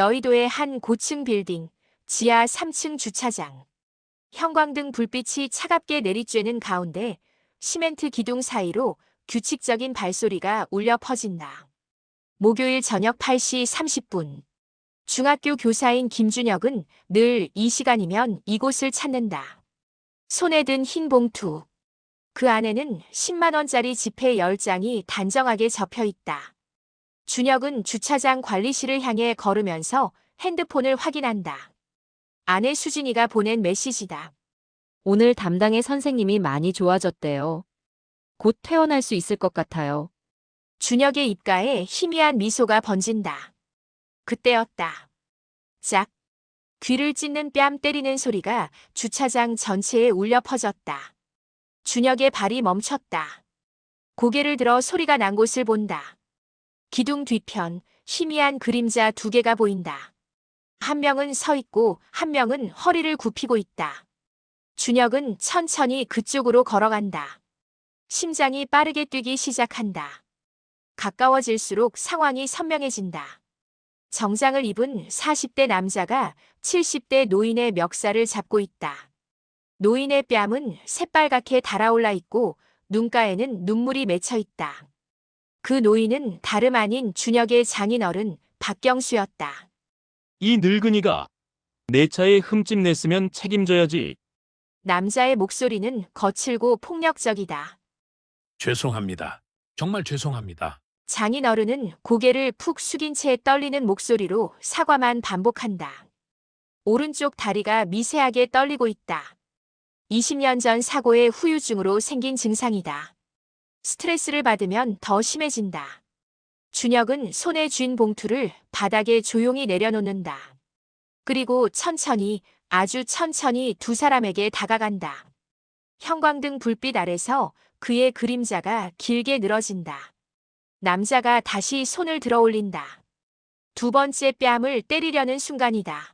여의도의 한 고층 빌딩, 지하 3층 주차장. 형광등 불빛이 차갑게 내리쬐는 가운데 시멘트 기둥 사이로 규칙적인 발소리가 울려 퍼진다. 목요일 저녁 8시 30분. 중학교 교사인 김준혁은 늘 이 시간이면 이곳을 찾는다. 손에 든 흰 봉투. 그 안에는 10만 원짜리 지폐 10장이 단정하게 접혀 있다. 준혁은 주차장 관리실을 향해 걸으면서 핸드폰을 확인한다. 아내 수진이가 보낸 메시지다. 오늘 담당의 선생님이 많이 좋아졌대요. 곧 퇴원할 수 있을 것 같아요. 준혁의 입가에 희미한 미소가 번진다. 그때였다. 짝. 귀를 찢는 뺨 때리는 소리가 주차장 전체에 울려 퍼졌다. 준혁의 발이 멈췄다. 고개를 들어 소리가 난 곳을 본다. 기둥 뒤편 희미한 그림자 두 개가 보인다. 한 명은 서 있고 한 명은 허리를 굽히고 있다. 준혁은 천천히 그쪽으로 걸어간다. 심장이 빠르게 뛰기 시작한다. 가까워질수록 상황이 선명해진다. 정장을 입은 40대 남자가 70대 노인의 멱살을 잡고 있다. 노인의 뺨은 새빨갛게 달아올라 있고 눈가에는 눈물이 맺혀 있다. 그 노인은 다름 아닌 준혁의 장인어른 박경수였다. 이 늙은이가 내 차에 흠집 냈으면 책임져야지. 남자의 목소리는 거칠고 폭력적이다. 죄송합니다. 정말 죄송합니다. 장인어른은 고개를 푹 숙인 채 떨리는 목소리로 사과만 반복한다. 오른쪽 다리가 미세하게 떨리고 있다. 20년 전 사고의 후유증으로 생긴 증상이다. 스트레스를 받으면 더 심해진다. 준혁은 손에 쥔 봉투를 바닥에 조용히 내려놓는다. 그리고 천천히, 아주 천천히 두 사람에게 다가간다. 형광등 불빛 아래서 그의 그림자가 길게 늘어진다. 남자가 다시 손을 들어 올린다. 두 번째 뺨을 때리려는 순간이다.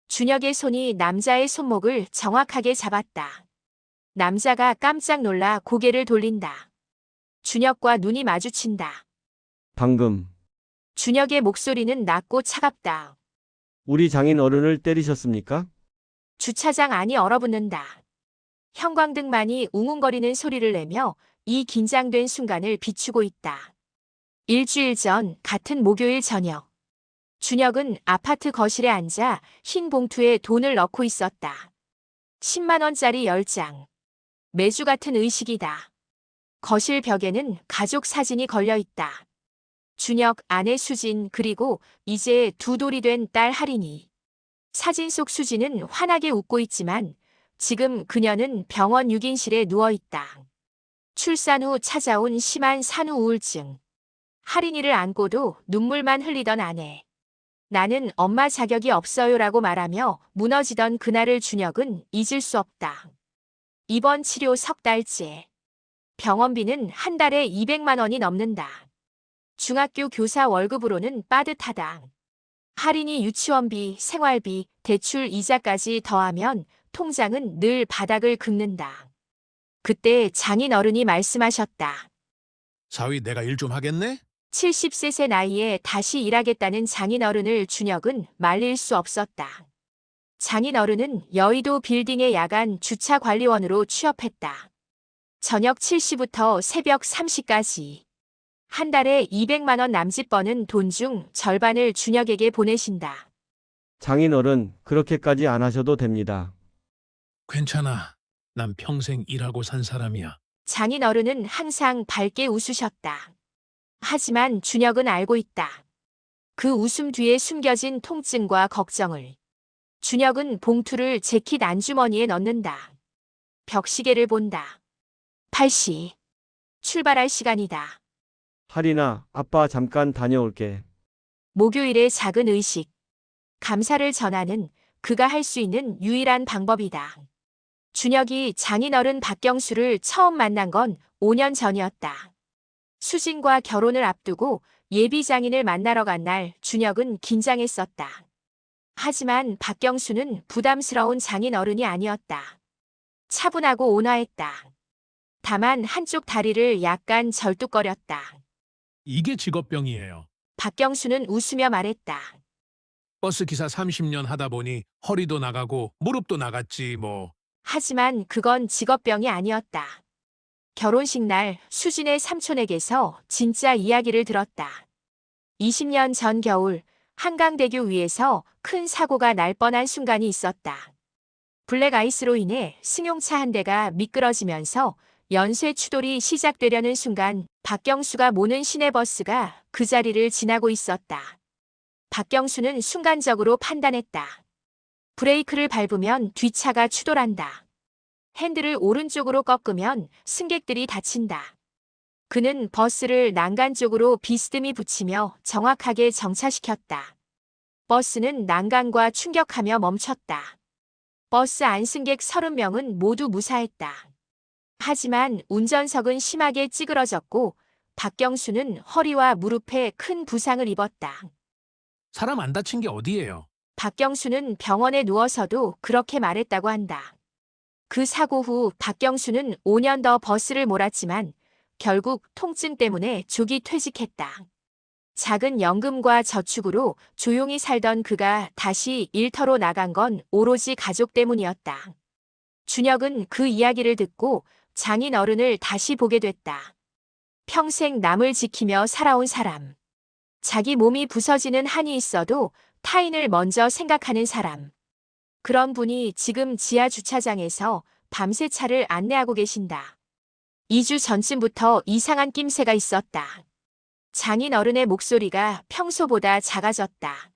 준혁의 손이 남자의 손목을 정확하게 잡았다. 남자가 깜짝 놀라 고개를 돌린다. 준혁과 눈이 마주친다. 방금 준혁의 목소리는 낮고 차갑다. 우리 장인 어른을 때리셨습니까? 주차장 안이 얼어붙는다. 형광등만이 웅웅거리는 소리를 내며 이 긴장된 순간을 비추고 있다. 일주일 전 같은 목요일 저녁. 준혁은 아파트 거실에 앉아 흰 봉투에 돈을 넣고 있었다. 10만 원짜리 10장. 매주 같은 의식이다. 거실 벽에는 가족 사진이 걸려 있다. 준혁, 아내 수진, 그리고 이제 두 돌이 된 딸 할인이. 사진 속 수진은 환하게 웃고 있지만 지금 그녀는 병원 유긴실에 누워 있다. 출산 후 찾아온 심한 산후 우울증. 할인이를 안고도 눈물만 흘리던 아내. 나는 엄마 자격이 없어요라고 말하며 무너지던 그날을 준혁은 잊을 수 없다. 입원 치료 석 달째. 병원비는 한 달에 200만 원이 넘는다. 중학교 교사 월급으로는 빠듯하다. 할인이 유치원비, 생활비, 대출 이자까지 더하면 통장은 늘 바닥을 긁는다. 그때 장인 어른이 말씀하셨다. 사위 내가 일 좀 하겠네? 70세 나이에 다시 일하겠다는 장인 어른을 준혁은 말릴 수 없었다. 장인 어른은 여의도 빌딩의 야간 주차 관리원으로 취업했다. 저녁 7시부터 새벽 3시까지. 한 달에 200만 원 남짓 버는 돈 중 절반을 준혁에게 보내신다. 장인 어른 그렇게까지 안 하셔도 됩니다. 괜찮아. 난 평생 일하고 산 사람이야. 장인 어른은 항상 밝게 웃으셨다. 하지만 준혁은 알고 있다. 그 웃음 뒤에 숨겨진 통증과 걱정을. 준혁은 봉투를 재킷 안주머니에 넣는다. 벽시계를 본다. 8시. 출발할 시간이다. 할인아, 아빠 잠깐 다녀올게. 목요일의 작은 의식. 감사를 전하는 그가 할 수 있는 유일한 방법이다. 준혁이 장인어른 박경수를 처음 만난 건 5년 전이었다. 수진과 결혼을 앞두고 예비 장인을 만나러 간 날 준혁은 긴장했었다. 하지만 박경수는 부담스러운 장인어른이 아니었다. 차분하고 온화했다. 다만 한쪽 다리를 약간 절뚝거렸다. 이게 직업병이에요. 박경수는 웃으며 말했다. 버스 기사 30년 하다 보니 허리도 나가고 무릎도 나갔지 뭐. 하지만 그건 직업병이 아니었다. 결혼식 날 수진의 삼촌에게서 진짜 이야기를 들었다. 20년 전 겨울 한강대교 위에서 큰 사고가 날 뻔한 순간이 있었다. 블랙아이스로 인해 승용차 한 대가 미끄러지면서 연쇄 추돌이 시작되려는 순간 박경수가 모는 시내버스가 그 자리를 지나고 있었다. 박경수는 순간적으로 판단했다. 브레이크를 밟으면 뒷차가 추돌한다. 핸들을 오른쪽으로 꺾으면 승객들이 다친다. 그는 버스를 난간 쪽으로 비스듬히 붙이며 정확하게 정차시켰다. 버스는 난간과 충격하며 멈췄다. 버스 안 승객 30명은 모두 무사했다. 하지만 운전석은 심하게 찌그러졌고 박경수는 허리와 무릎에 큰 부상을 입었다. 사람 안 다친 게 어디예요? 박경수는 병원에 누워서도 그렇게 말했다고 한다. 그 사고 후 박경수는 5년 더 버스를 몰았지만 결국 통증 때문에 조기 퇴직했다. 작은 연금과 저축으로 조용히 살던 그가 다시 일터로 나간 건 오로지 가족 때문이었다. 준혁은 그 이야기를 듣고 장인 어른을 다시 보게 됐다. 평생 남을 지키며 살아온 사람. 자기 몸이 부서지는 한이 있어도 타인을 먼저 생각하는 사람. 그런 분이 지금 지하 주차장에서 밤새 차를 안내하고 계신다. 2주 전쯤부터 이상한 낌새가 있었다. 장인 어른의 목소리가 평소보다 작아졌다.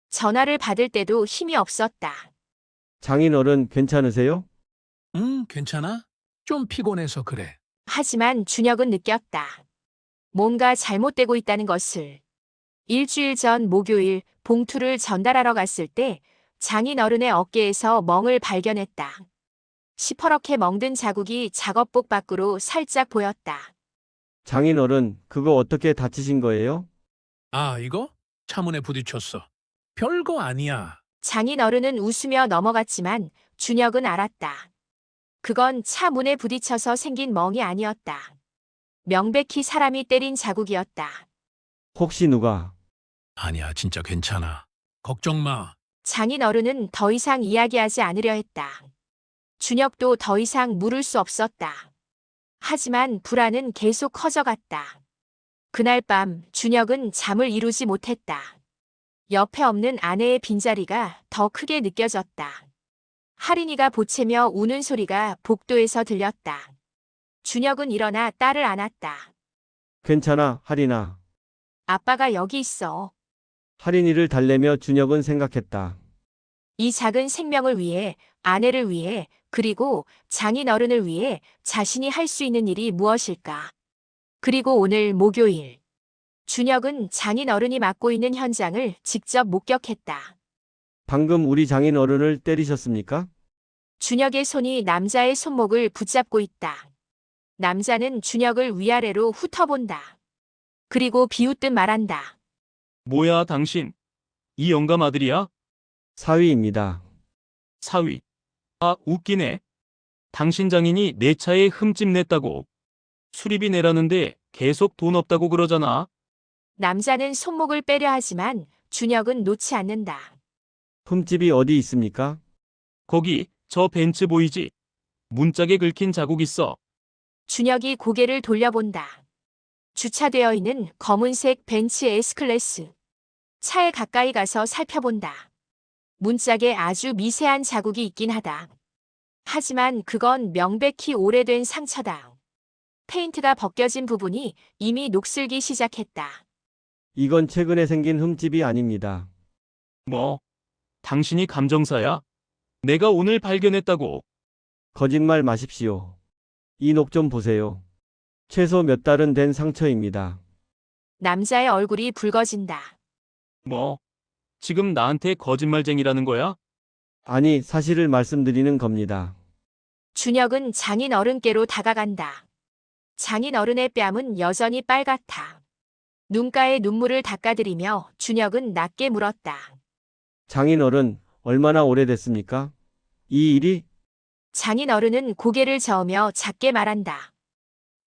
전화를 받을 때도 힘이 없었다. 장인어른 괜찮으세요? 괜찮아? 좀 피곤해서 그래. 하지만 준혁은 느꼈다. 뭔가 잘못되고 있다는 것을. 일주일 전 목요일 봉투를 전달하러 갔을 때 장인 어른의 어깨에서 멍을 발견했다. 시퍼렇게 멍든 자국이 작업복 밖으로 살짝 보였다. 장인어른, 그거 어떻게 다치신 거예요? 아, 이거? 차문에 부딪혔어. 별거 아니야. 장인 어른은 웃으며 넘어갔지만 준혁은 알았다. 그건 차 문에 부딪혀서 생긴 멍이 아니었다. 명백히 사람이 때린 자국이었다. 혹시 누가? 아니야, 진짜 괜찮아. 걱정 마. 장인 어른은 더 이상 이야기하지 않으려 했다. 준혁도 더 이상 물을 수 없었다. 하지만 불안은 계속 커져갔다. 그날 밤 준혁은 잠을 이루지 못했다. 옆에 없는 아내의 빈자리가 더 크게 느껴졌다. 할인이가 보채며 우는 소리가 복도에서 들렸다. 준혁은 일어나 딸을 안았다. 괜찮아, 할인아. 아빠가 여기 있어. 할인이를 달래며 준혁은 생각했다. 이 작은 생명을 위해, 아내를 위해, 그리고 장인 어른을 위해 자신이 할 수 있는 일이 무엇일까? 그리고 오늘 목요일. 준혁은 장인 어른이 맡고 있는 현장을 직접 목격했다. 방금 우리 장인어른을 때리셨습니까? 준혁의 손이 남자의 손목을 붙잡고 있다. 남자는 준혁을 위아래로 훑어본다. 그리고 비웃듯 말한다. 뭐야, 당신? 이 영감 아들이야? 사위입니다. 사위. 아, 웃기네. 당신 장인이 내 차에 흠집 냈다고. 수리비 내라는데 계속 돈 없다고 그러잖아. 남자는 손목을 빼려 하지만 준혁은 놓지 않는다. 흠집이 어디 있습니까? 거기, 저 벤츠 보이지? 문짝에 긁힌 자국 있어. 준혁이 고개를 돌려본다. 주차되어 있는 검은색 벤츠 S클래스. 차에 가까이 가서 살펴본다. 문짝에 아주 미세한 자국이 있긴 하다. 하지만 그건 명백히 오래된 상처다. 페인트가 벗겨진 부분이 이미 녹슬기 시작했다. 이건 최근에 생긴 흠집이 아닙니다. 뭐? 당신이 감정사야? 내가 오늘 발견했다고. 거짓말 마십시오. 이 녹 좀 보세요. 최소 몇 달은 된 상처입니다. 남자의 얼굴이 붉어진다. 뭐? 지금 나한테 거짓말쟁이라는 거야? 아니, 사실을 말씀드리는 겁니다. 준혁은 장인 어른께로 다가간다. 장인 어른의 뺨은 여전히 빨갛다. 눈가에 눈물을 닦아들이며 준혁은 낮게 물었다. 장인어른, 얼마나 오래됐습니까? 이 일이? 장인 어른은 고개를 저으며 작게 말한다.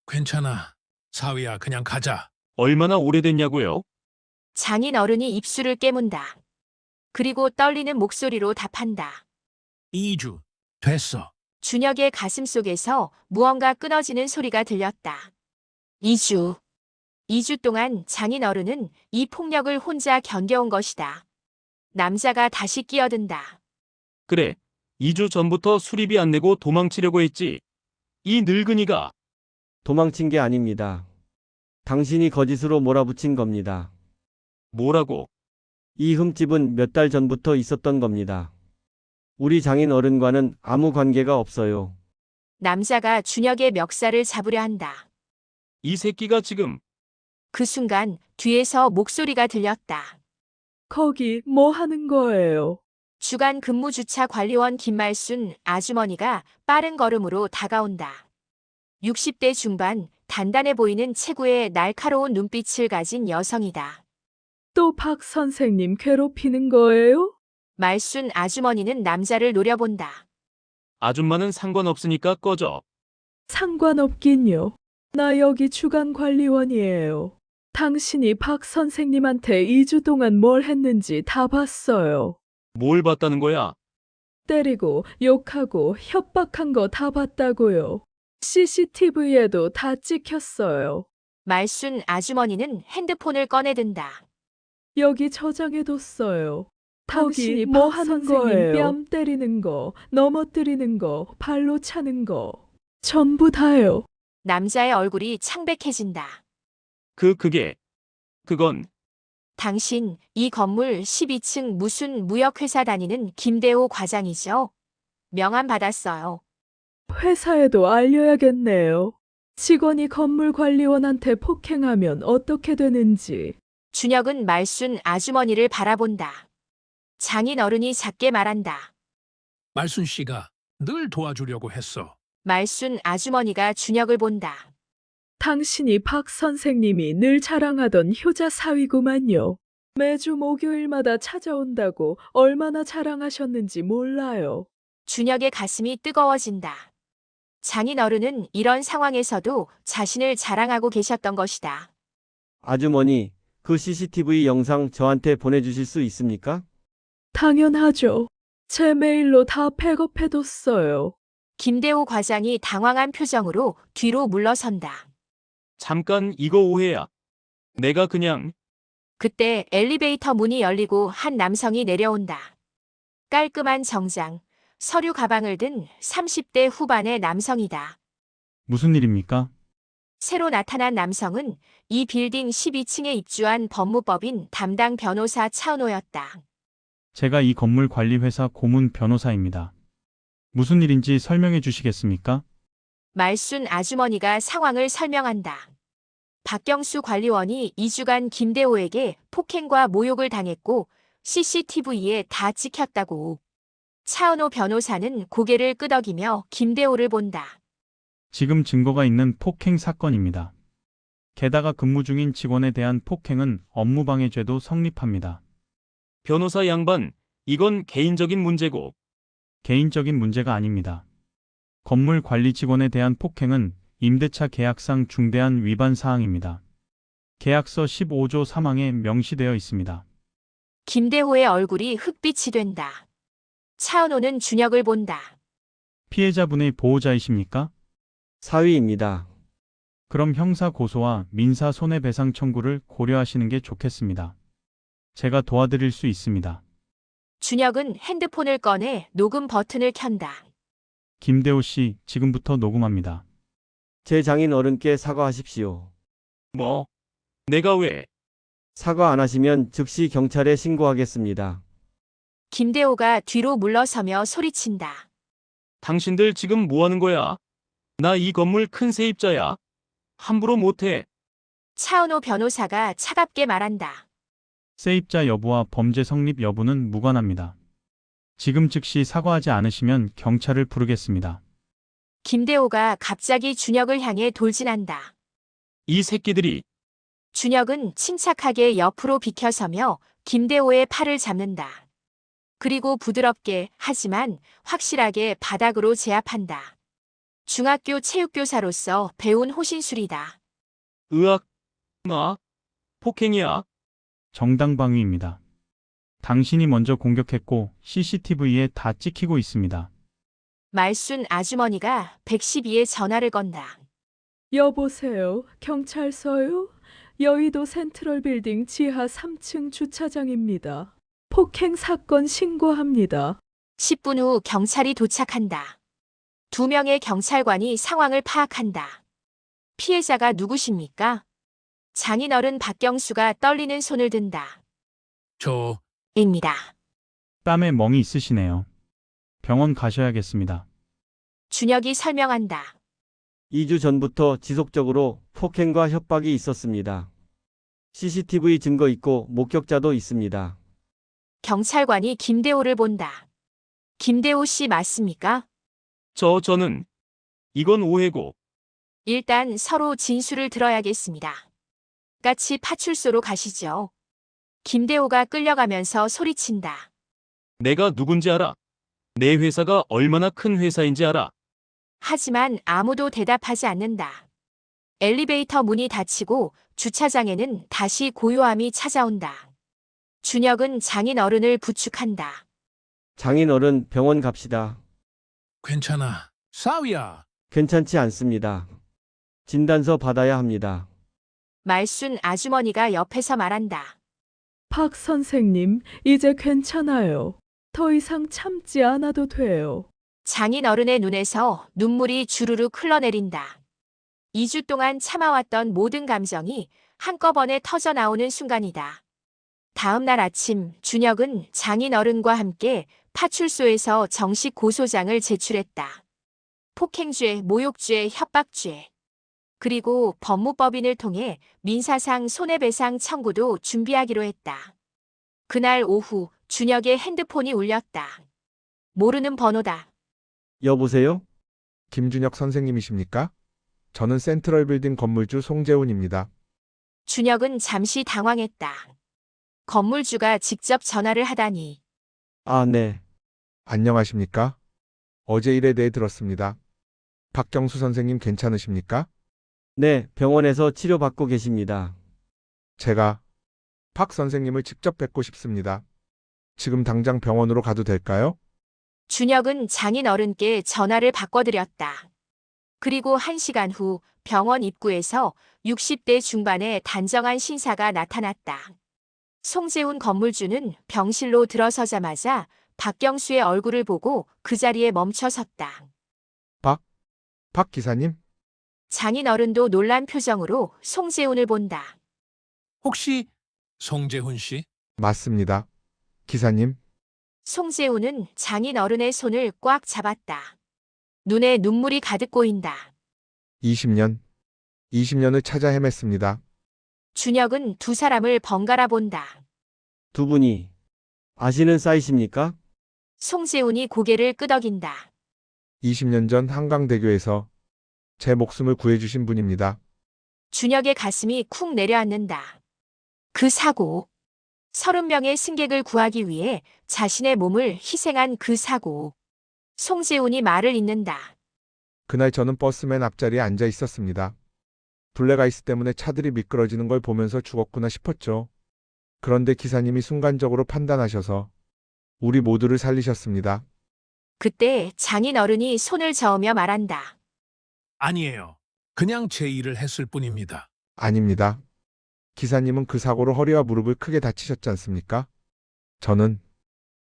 괜찮아. 사위야, 그냥 가자. 얼마나 오래됐냐고요? 장인 어른이 입술을 깨문다. 그리고 떨리는 목소리로 답한다. 이주 됐어. 준혁의 가슴 속에서 무언가 끊어지는 소리가 들렸다. 2주. 2주 동안 장인 어른은 이 폭력을 혼자 견뎌온 것이다. 남자가 다시 끼어든다. 그래. 2주 전부터 수리비 안 내고 도망치려고 했지. 이 늙은이가. 도망친 게 아닙니다. 당신이 거짓으로 몰아붙인 겁니다. 뭐라고? 이 흠집은 몇 달 전부터 있었던 겁니다. 우리 장인 어른과는 아무 관계가 없어요. 남자가 준혁의 멱살을 잡으려 한다. 이 새끼가 지금. 그 순간 뒤에서 목소리가 들렸다. 거기 뭐 하는 거예요? 주간 근무주차 관리원 김말순 아주머니가 빠른 걸음으로 다가온다. 60대 중반, 단단해 보이는 체구에 날카로운 눈빛을 가진 여성이다. 또 박 선생님 괴롭히는 거예요? 말순 아주머니는 남자를 노려본다. 아줌마는 상관없으니까 꺼져. 상관없긴요. 나 여기 주간 관리원이에요. 당신이 박 선생님한테 2주 동안 뭘 했는지 다 봤어요. 뭘 봤다는 거야? 때리고 욕하고 협박한 거 다 봤다고요. CCTV에도 다 찍혔어요. 말순 아주머니는 핸드폰을 꺼내든다. 여기 저장해뒀어요. 당신이 뭐 뭐 박 하는 선생님 거예요? 뺨 때리는 거, 넘어뜨리는 거, 발로 차는 거. 전부 다요. 남자의 얼굴이 창백해진다. 그건 당신, 이 건물 12층 무슨 무역회사 다니는 김대호 과장이죠? 명함 받았어요. 회사에도 알려야겠네요. 직원이 건물 관리원한테 폭행하면 어떻게 되는지. 준혁은 말순 아주머니를 바라본다. 장인 어른이 작게 말한다. 말순 씨가 늘 도와주려고 했어. 말순 아주머니가 준혁을 본다. 당신이 박 선생님이 늘 자랑하던 효자 사위구만요. 매주 목요일마다 찾아온다고 얼마나 자랑하셨는지 몰라요. 준혁의 가슴이 뜨거워진다. 장인 어른은 이런 상황에서도 자신을 자랑하고 계셨던 것이다. 아주머니, 그 CCTV 영상 저한테 보내주실 수 있습니까? 당연하죠. 제 메일로 다 백업해뒀어요. 김대호 과장이 당황한 표정으로 뒤로 물러선다. 잠깐 이거 오해야. 내가 그냥. 그때 엘리베이터 문이 열리고 한 남성이 내려온다. 깔끔한 정장, 서류 가방을 든 30대 후반의 남성이다. 무슨 일입니까? 새로 나타난 남성은 이 빌딩 12층에 입주한 법무법인 담당 변호사 차은호였다. 제가 이 건물 관리 회사 고문 변호사입니다. 무슨 일인지 설명해 주시겠습니까? 말순 아주머니가 상황을 설명한다. 박경수 관리원이 2주간 김대호에게 폭행과 모욕을 당했고 CCTV에 다 찍혔다고. 차은호 변호사는 고개를 끄덕이며 김대호를 본다. 지금 증거가 있는 폭행 사건입니다. 게다가 근무 중인 직원에 대한 폭행은 업무방해죄도 성립합니다. 변호사 양반, 이건 개인적인 문제고. 개인적인 문제가 아닙니다. 건물 관리 직원에 대한 폭행은 임대차 계약상 중대한 위반 사항입니다. 계약서 15조 3항에 명시되어 있습니다. 김대호의 얼굴이 흑빛이 된다. 차은호는 준혁을 본다. 피해자분의 보호자이십니까? 사위입니다. 그럼 형사 고소와 민사 손해배상 청구를 고려하시는 게 좋겠습니다. 제가 도와드릴 수 있습니다. 준혁은 핸드폰을 꺼내 녹음 버튼을 켠다. 김대호 씨, 지금부터 녹음합니다. 제 장인 어른께 사과하십시오. 뭐? 내가 왜? 사과 안 하시면 즉시 경찰에 신고하겠습니다. 김대호가 뒤로 물러서며 소리친다. 당신들 지금 뭐 하는 거야? 나 이 건물 큰 세입자야. 함부로 못해. 차은호 변호사가 차갑게 말한다. 세입자 여부와 범죄 성립 여부는 무관합니다. 지금 즉시 사과하지 않으시면 경찰을 부르겠습니다. 김대호가 갑자기 준혁을 향해 돌진한다. 이 새끼들이. 준혁은 침착하게 옆으로 비켜서며 김대호의 팔을 잡는다. 그리고 부드럽게 하지만 확실하게 바닥으로 제압한다. 중학교 체육교사로서 배운 호신술이다. 으악. 나? 폭행이야. 정당방위입니다. 당신이 먼저 공격했고 CCTV에 다 찍히고 있습니다. 말순 아주머니가 112에 전화를 건다. 여보세요. 경찰서요? 여의도 센트럴 빌딩 지하 3층 주차장입니다. 폭행 사건 신고합니다. 10분 후 경찰이 도착한다. 2명의 경찰관이 상황을 파악한다. 피해자가 누구십니까? 장인어른 박경수가 떨리는 손을 든다. 저 입니다. 땀에 멍이 있으시네요. 병원 가셔야겠습니다. 준혁이 설명한다. 2주 전부터 지속적으로 폭행과 협박이 있었습니다. CCTV 증거 있고 목격자도 있습니다. 경찰관이 김대호를 본다. 김대호 씨 맞습니까? 저는 이건 오해고. 일단 서로 진술을 들어야겠습니다. 같이 파출소로 가시죠. 김대호가 끌려가면서 소리친다. 내가 누군지 알아. 내 회사가 얼마나 큰 회사인지 알아. 하지만 아무도 대답하지 않는다. 엘리베이터 문이 닫히고 주차장에는 다시 고요함이 찾아온다. 준혁은 장인 어른을 부축한다. 장인어른 병원 갑시다. 괜찮아. 싸우야. 괜찮지 않습니다. 진단서 받아야 합니다. 말순 아주머니가 옆에서 말한다. 박 선생님, 이제 괜찮아요. 더 이상 참지 않아도 돼요. 장인 어른의 눈에서 눈물이 주르륵 흘러내린다. 2주 동안 참아왔던 모든 감정이 한꺼번에 터져 나오는 순간이다. 다음 날 아침 준혁은 장인 어른과 함께 파출소에서 정식 고소장을 제출했다. 폭행죄, 모욕죄, 협박죄. 그리고 법무법인을 통해 민사상 손해배상 청구도 준비하기로 했다. 그날 오후 준혁의 핸드폰이 울렸다. 모르는 번호다. 여보세요? 김준혁 선생님이십니까? 저는 센트럴 빌딩 건물주 송재훈입니다. 준혁은 잠시 당황했다. 건물주가 직접 전화를 하다니. 아, 네. 안녕하십니까? 어제 일에 대해 들었습니다. 박경수 선생님 괜찮으십니까? 네, 병원에서 치료받고 계십니다. 제가 박 선생님을 직접 뵙고 싶습니다. 지금 당장 병원으로 가도 될까요? 준혁은 장인 어른께 전화를 바꿔드렸다. 그리고 1시간 후 병원 입구에서 60대 중반의 단정한 신사가 나타났다. 송재훈 건물주는 병실로 들어서자마자 박경수의 얼굴을 보고 그 자리에 멈춰 섰다. 박 기사님? 장인 어른도 놀란 표정으로 송재훈을 본다. 혹시 송재훈 씨? 맞습니다. 기사님, 송재훈은 장인 어른의 손을 꽉 잡았다. 눈에 눈물이 가득 고인다. 20년을 찾아 헤맸습니다. 준혁은 두 사람을 번갈아 본다. 두 분이 아시는 사이십니까? 송재훈이 고개를 끄덕인다. 20년 전 한강대교에서 제 목숨을 구해주신 분입니다. 준혁의 가슴이 쿵 내려앉는다. 그 사고. 30명의 승객을 구하기 위해 자신의 몸을 희생한 그 사고. 송재훈이 말을 잇는다. 그날 저는 버스맨 앞자리에 앉아 있었습니다. 블랙아이스 때문에 차들이 미끄러지는 걸 보면서 죽었구나 싶었죠. 그런데 기사님이 순간적으로 판단하셔서 우리 모두를 살리셨습니다. 그때 장인 어른이 손을 저으며 말한다. 아니에요. 그냥 제 일을 했을 뿐입니다. 아닙니다. 기사님은 그 사고로 허리와 무릎을 크게 다치셨지 않습니까? 저는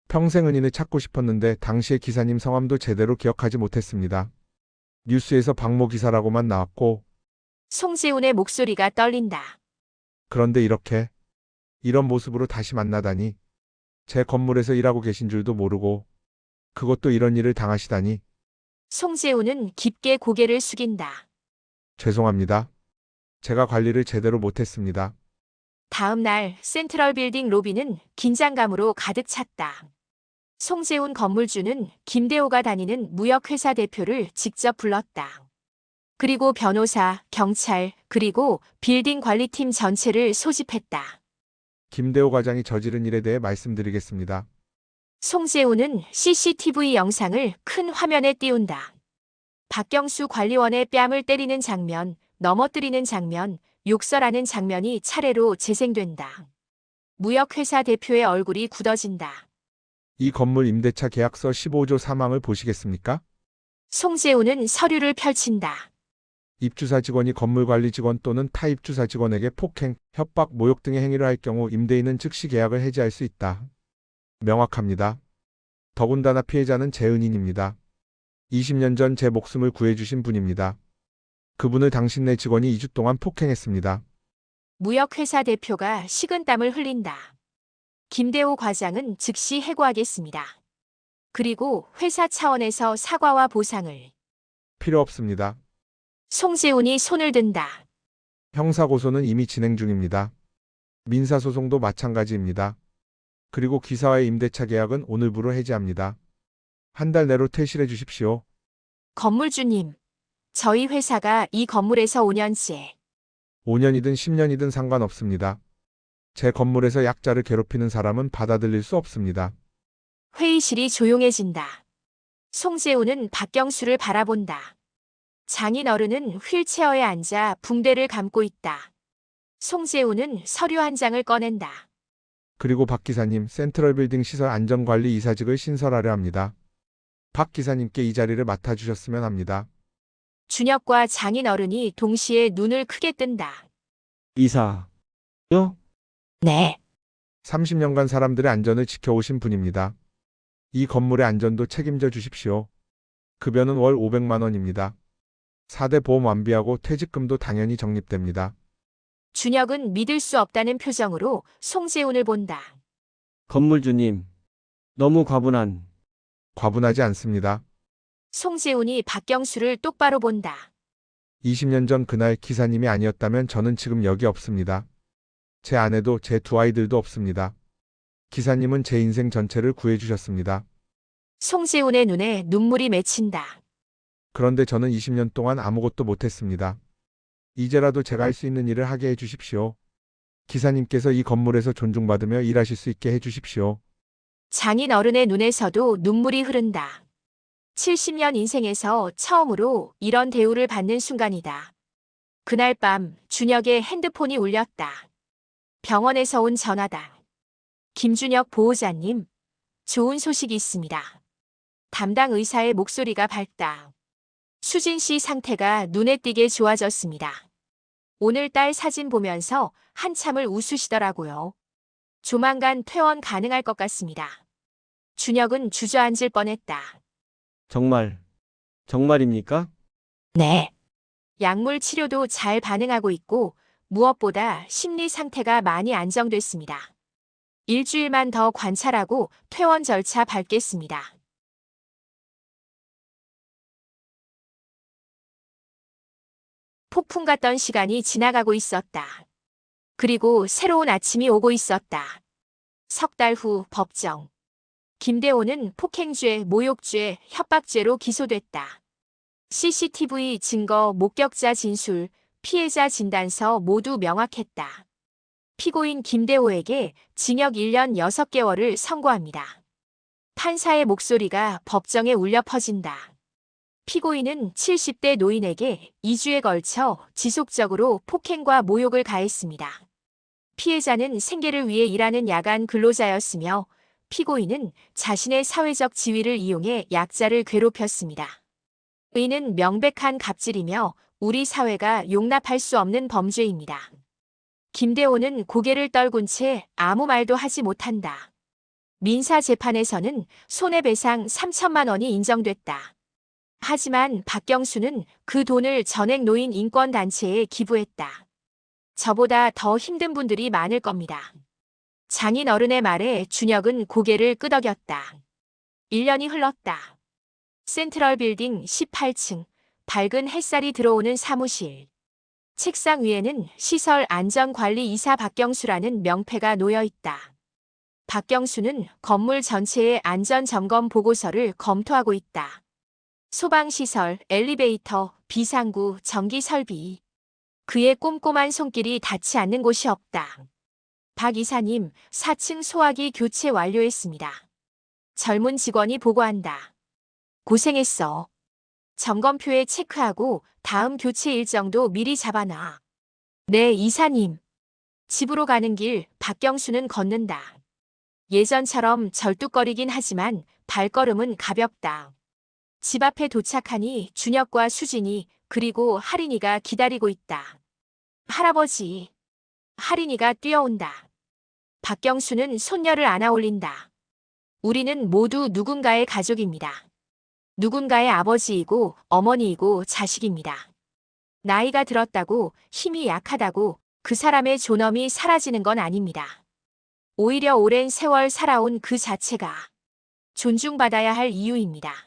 평생 은인을 찾고 싶었는데 당시의 기사님 성함도 제대로 기억하지 못했습니다. 뉴스에서 박모 기사라고만 나왔고, 송재훈의 목소리가 떨린다. 그런데 이런 모습으로 다시 만나다니, 제 건물에서 일하고 계신 줄도 모르고, 그것도 이런 일을 당하시다니, 송재훈은 깊게 고개를 숙인다. 죄송합니다. 제가 관리를 제대로 못했습니다. 다음 날 센트럴 빌딩 로비는 긴장감으로 가득 찼다. 송재훈 건물주는 김대호가 다니는 무역회사 대표를 직접 불렀다. 그리고 변호사, 경찰, 그리고 빌딩 관리팀 전체를 소집했다. 김대호 과장이 저지른 일에 대해 말씀드리겠습니다. 송재훈은 CCTV 영상을 큰 화면에 띄운다. 박경수 관리원의 뺨을 때리는 장면, 넘어뜨리는 장면, 욕설하는 장면이 차례로 재생된다. 무역회사 대표의 얼굴이 굳어진다. 이 건물 임대차 계약서 15조 3항을 보시겠습니까? 송재우는 서류를 펼친다. 입주사 직원이 건물관리 직원 또는 타입주사 직원에게 폭행, 협박, 모욕 등의 행위를 할 경우 임대인은 즉시 계약을 해지할 수 있다. 명확합니다. 더군다나 피해자는 제 은인입니다. 20년 전 제 목숨을 구해주신 분입니다. 그분을 당신네 직원이 2주 동안 폭행했습니다. 무역회사 대표가 식은땀을 흘린다. 김대호 과장은 즉시 해고하겠습니다. 그리고 회사 차원에서 사과와 보상을. 필요 없습니다. 송재훈이 손을 든다. 형사고소는 이미 진행 중입니다. 민사소송도 마찬가지입니다. 그리고 기사와의 임대차 계약은 오늘부로 해지합니다. 한 달 내로 퇴실해 주십시오. 건물주님, 저희 회사가 이 건물에서 5년째 5년이든 10년이든 상관없습니다. 제 건물에서 약자를 괴롭히는 사람은 받아들일 수 없습니다. 회의실이 조용해진다. 송재훈은 박경수를 바라본다. 장인 어른은 휠체어에 앉아 붕대를 감고 있다. 송재훈은 서류 한 장을 꺼낸다. 그리고 박 기사님, 센트럴 빌딩 시설 안전관리 이사직을 신설하려 합니다. 박 기사님께 이 자리를 맡아주셨으면 합니다. 준혁과 장인 어른이 동시에 눈을 크게 뜬다. 이사요? 네. 30년간 사람들의 안전을 지켜오신 분입니다. 이 건물의 안전도 책임져 주십시오. 급여는 월 500만 원입니다. 4대 보험 완비하고 퇴직금도 당연히 적립됩니다. 준혁은 믿을 수 없다는 표정으로 송재훈을 본다. 건물주님, 너무 과분하지 않습니다. 송재훈이 박경수를 똑바로 본다. 20년 전 그날 기사님이 아니었다면 저는 지금 여기 없습니다. 제 아내도 제 두 아이들도 없습니다. 기사님은 제 인생 전체를 구해주셨습니다. 송재훈의 눈에 눈물이 맺힌다. 그런데 저는 20년 동안 아무것도 못했습니다. 이제라도 제가 할 수 있는 일을 하게 해주십시오. 기사님께서 이 건물에서 존중받으며 일하실 수 있게 해주십시오. 장인 어른의 눈에서도 눈물이 흐른다. 70년 인생에서 처음으로 이런 대우를 받는 순간이다. 그날 밤 준혁의 핸드폰이 울렸다. 병원에서 온 전화다. 김준혁 보호자님, 좋은 소식이 있습니다. 담당 의사의 목소리가 밝다. 수진 씨 상태가 눈에 띄게 좋아졌습니다. 오늘 딸 사진 보면서 한참을 웃으시더라고요. 조만간 퇴원 가능할 것 같습니다. 준혁은 주저앉을 뻔했다. 정말입니까? 네. 약물 치료도 잘 반응하고 있고 무엇보다 심리 상태가 많이 안정됐습니다. 일주일만 더 관찰하고 퇴원 절차 밟겠습니다. 폭풍 같던 시간이 지나가고 있었다. 그리고 새로운 아침이 오고 있었다. 석 달 후 법정. 김대호는 폭행죄, 모욕죄, 협박죄로 기소됐다. CCTV 증거, 목격자 진술, 피해자 진단서 모두 명확했다. 피고인 김대호에게 징역 1년 6개월을 선고합니다. 판사의 목소리가 법정에 울려 퍼진다. 피고인은 70대 노인에게 2주에 걸쳐 지속적으로 폭행과 모욕을 가했습니다. 피해자는 생계를 위해 일하는 야간 근로자였으며 피고인은 자신의 사회적 지위를 이용해 약자를 괴롭혔습니다. 이는 명백한 갑질이며 우리 사회가 용납할 수 없는 범죄입니다. 김대호는 고개를 떨군 채 아무 말도 하지 못한다. 민사 재판에서는 손해배상 3천만 원이 인정됐다. 하지만 박경수는 그 돈을 전액노인 인권단체에 기부했다. 저보다 더 힘든 분들이 많을 겁니다. 장인 어른의 말에 준혁은 고개를 끄덕였다. 1년이 흘렀다. 센트럴 빌딩 18층, 밝은 햇살이 들어오는 사무실. 책상 위에는 시설 안전관리 이사 박경수라는 명패가 놓여 있다. 박경수는 건물 전체의 안전점검 보고서를 검토하고 있다. 소방시설, 엘리베이터, 비상구, 전기 설비. 그의 꼼꼼한 손길이 닿지 않는 곳이 없다. 박 이사님, 4층 소화기 교체 완료했습니다. 젊은 직원이 보고한다. 고생했어. 점검표에 체크하고 다음 교체 일정도 미리 잡아놔. 네, 이사님. 집으로 가는 길 박경수는 걷는다. 예전처럼 절뚝거리긴 하지만 발걸음은 가볍다. 집 앞에 도착하니 준혁과 수진이 그리고 할인이가 기다리고 있다. 할아버지. 할인이가 뛰어온다. 박경수는 손녀를 안아 올린다. 우리는 모두 누군가의 가족입니다. 누군가의 아버지이고 어머니이고 자식입니다. 나이가 들었다고 힘이 약하다고 그 사람의 존엄이 사라지는 건 아닙니다. 오히려 오랜 세월 살아온 그 자체가 존중받아야 할 이유입니다.